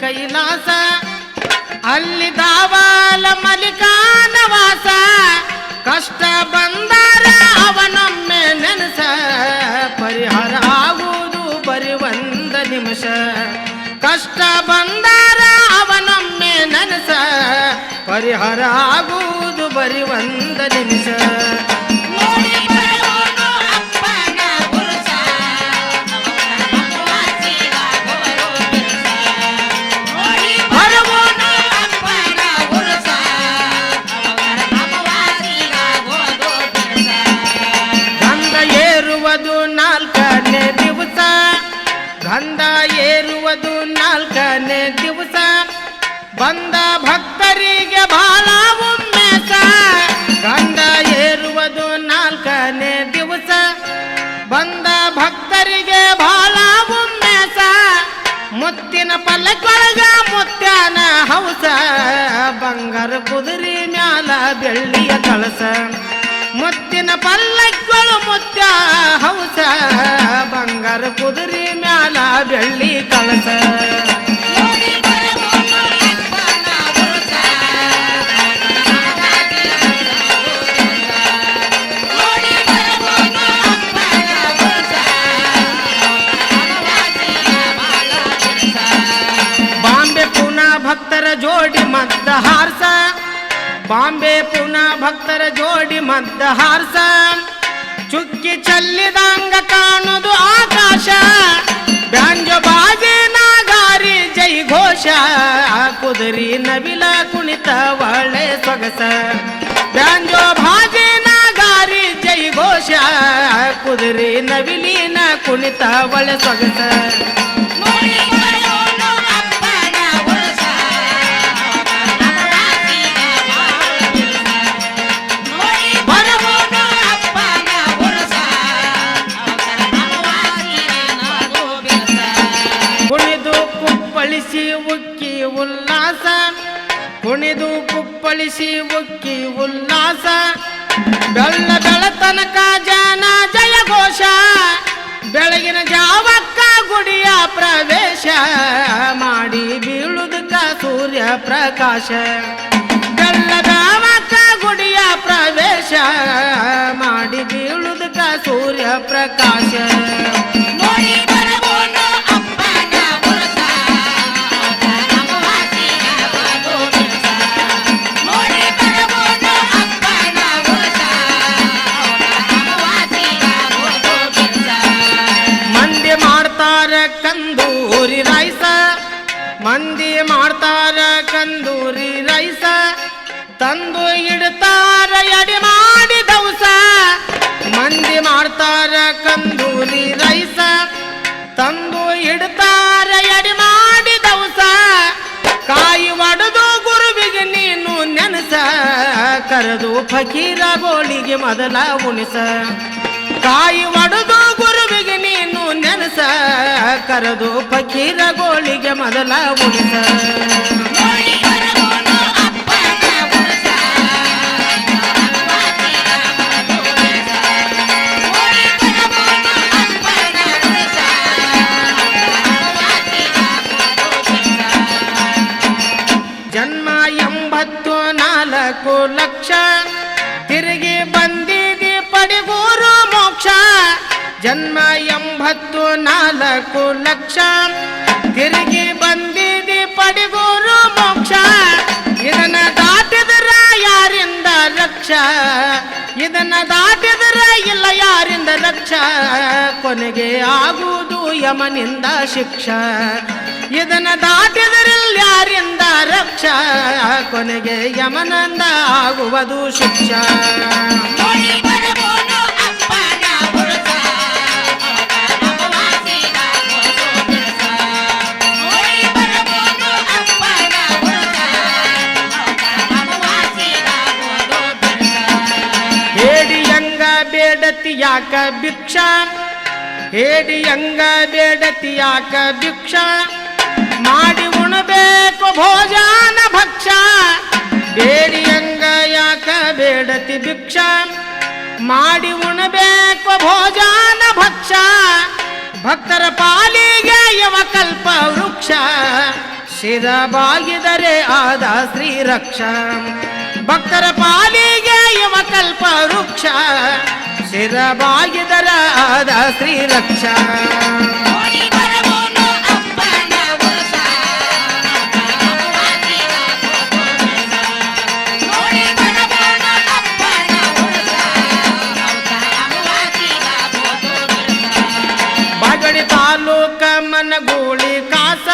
ಕೈಲಾಸ ಅಲ್ಲಿ ದಾವಾಲ ಮಲಿಕಾನ ವಾಸ ಕಷ್ಟ ಬಂದಾರ ಅವನೊಮ್ಮೆ ನೆನಸ ಪರಿಹಾರ ಆಗುವುದು ಬರಿ ಒಂದ ನಿಮಿಷ ಕಷ್ಟ ಬಂದಾರ ಅವನೊಮ್ಮೆ ನೆನಸ ಪರಿಹಾರ ಆಗುವುದು ಬರಿ ಒಂದ ನಿಮಿಷ ಗಂಧ ಏರುವುದು ನಾಲ್ಕನೇ ದಿವಸ ಬಂದ ಭಕ್ತರಿಗೆ ಬಹಳ ಉಮ್ಮೇಸ ಗಂಧ ಏರುವುದು ನಾಲ್ಕನೇ ದಿವಸ ಬಂದ ಭಕ್ತರಿಗೆ ಬಹಳ ಉಮ್ಮೇಸ ಮುತ್ತಿನ ಪಲ್ಲಕ್ಕೊಳಗ ಮುತ್ಯಾನ ಹೌಸ ಬಂಗಾರ ಕುದುರೆ ಮ್ಯಾಲ ಬೆಳ್ಳಿಯ ಕಳಸ ಮುತ್ತಿನ ಪಲ್ಲಕ್ಗಳು ಮುತ್ಯ ಹೌಸ ಬಂಗಾರ ಕುದುರೆ ಮ್ಯಾಲ ಬೆಳ್ಳಿ ಕಳಸ ಬಾಂಬೆ ಪುನಾ ಭಕ್ತರ ಜೋಡಿ ಮದ್ದ ಹಾರ್ಸ ಬಾಂಬೆ ಪುನಾ ಭಕ್ತರ ಜೋಡಿ ಮದ್ದ ಹಾರ್ಸ ಚುಕ್ಕಿ ಚಲ್ಲಿದಂಗ ಕಾಣುದು ಆಕಾಶ ಬ್ಯಾಂಜೋ ಬಾಜೆ ನಾಗಾರಿ ಜೈ ಘೋಷ ಕುದುರಿ ನವಿಲ ಕುಣಿತ ಒಳ್ಳೆ ಸೊಗಸ ಬ್ಯಾಂಜೋ ಬಾಜೆ ನಾಗಾರಿ ಜೈ ಘೋಷ ಕುದುರಿ ನವಿಲಿನ ಕುಣಿತ ಒಳ್ಳೆ ಸೊಗಸ ಉಕ್ಕಿ ಉಲ್ಲಾಸ ಕುಣಿದು ಕುಪ್ಪಳಿಸಿ ಉಕ್ಕಿ ಉಲ್ಲಾಸ ಬೆಳ್ಳ ಬೆಳತನಕ ಜನ ಜಯ ಘೋಷ ಬೆಳಗಿನ ಜಾವಕ್ಕ ಗುಡಿಯ ಪ್ರವೇಶ ಮಾಡಿ ಬೀಳುದಕ್ಕ ಸೂರ್ಯ ಪ್ರಕಾಶ ಬೆಳ್ಳ ಜಾವಕ್ಕ ಗುಡಿಯ ಪ್ರವೇಶ ಮಾಡಿ ಬೀಳುದಕ್ಕ ಸೂರ್ಯ ಪ್ರಕಾಶ ಕಂದೂರಿ ರೈಸ ಮಂದಿ ಮಾಡ್ತಾರ ಕಂದೂರಿ ರೈಸ ತಂದು ಇಡ್ತಾರ ಎಡಿ ಮಾಡಿ ದವಸ ಮಂದಿ ಮಾಡ್ತಾರ ಕಂದೂರಿ ರೈಸ ತಂದು ಇಡ್ತಾರ ಎಡಿ ಮಾಡಿ ದವಸ ಕಾಯಿ ಒಡೆದು ಗುರುವಿಗೆ ನೀನು ನೆನಸ ಕರೆದು ಫಕೀರ ಗೋಳಿಗೆ ಮೊದಲ ಉಣಿಸ ಕಾಯಿ ಒಡೆದು ಗುರುವಿಗೆ ನೀನು ನೆನಸ ಕರೆದು ಫಕೀರ ಗೋಳಿಗೆ ಮೊದಲ ಉಣಿಸ ಜನ್ಮ 84 ಲಕ್ಷ ತಿರುಗಿ ಬಂದಿದಿ ಪಡಿಗೂರು ಮೋಕ್ಷ ಜನ್ಮ 84 ಲಕ್ಷ ತಿರುಗಿ ಬಂದಿದಿ ಪಡಿಗೂರು ಮೋಕ್ಷ ಇದನ್ನ ದಾಟಿದ್ರ ಯಾರಿಂದ ರಕ್ಷ ಇದನ್ನ ದಾಟಿದ್ರ ಇಲ್ಲ ಯಾರಿಂದ ರಕ್ಷ ಕೊನೆಗೆ ಆಗುವುದು ಯಮನಿಂದ ಶಿಕ್ಷ ಇದನ್ನ ದಾಟಿದ್ರಿಲ್ಲ ಯಾರಿಂದ ರಕ್ಷ ಕೊನೆಗೆ ಯಮನಿಂದ ಆಗುವುದು ಶಿಕ್ಷ ಹೇಡಿಯಂಗ ಬೇಡತಿ ಯಾಕ ಭಿಕ್ಷಾ ಹೇಡಿಯಂಗ ಬೇಡತಿ ಯಾಕ ಭಿಕ್ಷಾ ಮಾಡಿ ಉಣಬೇಕು ಭೋಜನ ಭಕ್ಷ ಬೇಡಿಯಂಗ ಯಾಕ ಬೇಡತಿ ಭಿಕ್ಷಾ ಮಾಡಿ ಉಣಬೇಕು ಭೋಜನ ಭಕ್ಷ ಭಕ್ತರ ಪಾಲಿಗೆ ಯವ ಕಲ್ಪ ವೃಕ್ಷ ಶಿರಬಾಗಿದರೆ ಆದ ಶ್ರೀರಕ್ಷ ಭಕ್ತರ ಪಾಲಿಗೆ ಇವ ಕಲ್ಪ ವೃಕ್ಷ ಶಿರಬಾಗಿದರ ಆದ ಶ್ರೀರಕ್ಷ ಬಾಗಡಿ ತಾಲೂಕ ಮನಗೂಳಿ ಕಾಸ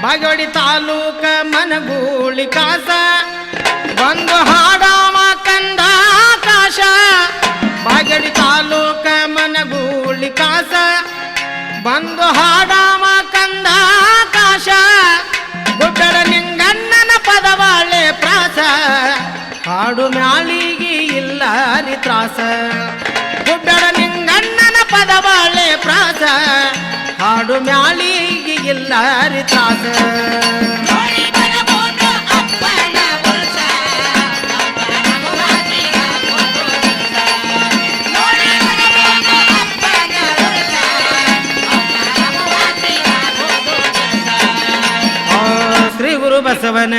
ಬಾಗಡಿ ತಾಲೂಕ ಮನಗೂಳಿ ಕಾಸ ಒಂದು ಹಾಡಾವ ಕಂದ ಕಾಶ ಬಾಗಡಿ ತಾಲೂಕ ಮನಗೂಳಿ ಕಾಸ ಬಂದು ಹಾಡಾವ ಕಂದ ಕಾಶ ಗುಡ್ಡರ ನಿಂಗಣ್ಣನ ಪದವಾಳೆ ಪ್ರಾಸ ಹಾಡು ಮ್ಯಾಲಿಗೆ ಇಲ್ಲ ತ್ರಾಸ ಗುಡ್ಡರ ನಿಂಗಣ್ಣನ ಪದವಾಳೆ ಪ್ರಾಸ ಹಾಡು ಮ್ಯಾಲಿಗೆ ಇಲ್ಲ ತ್ರಾಸ ಶ್ರೀ ಗುರು ಬಸವನ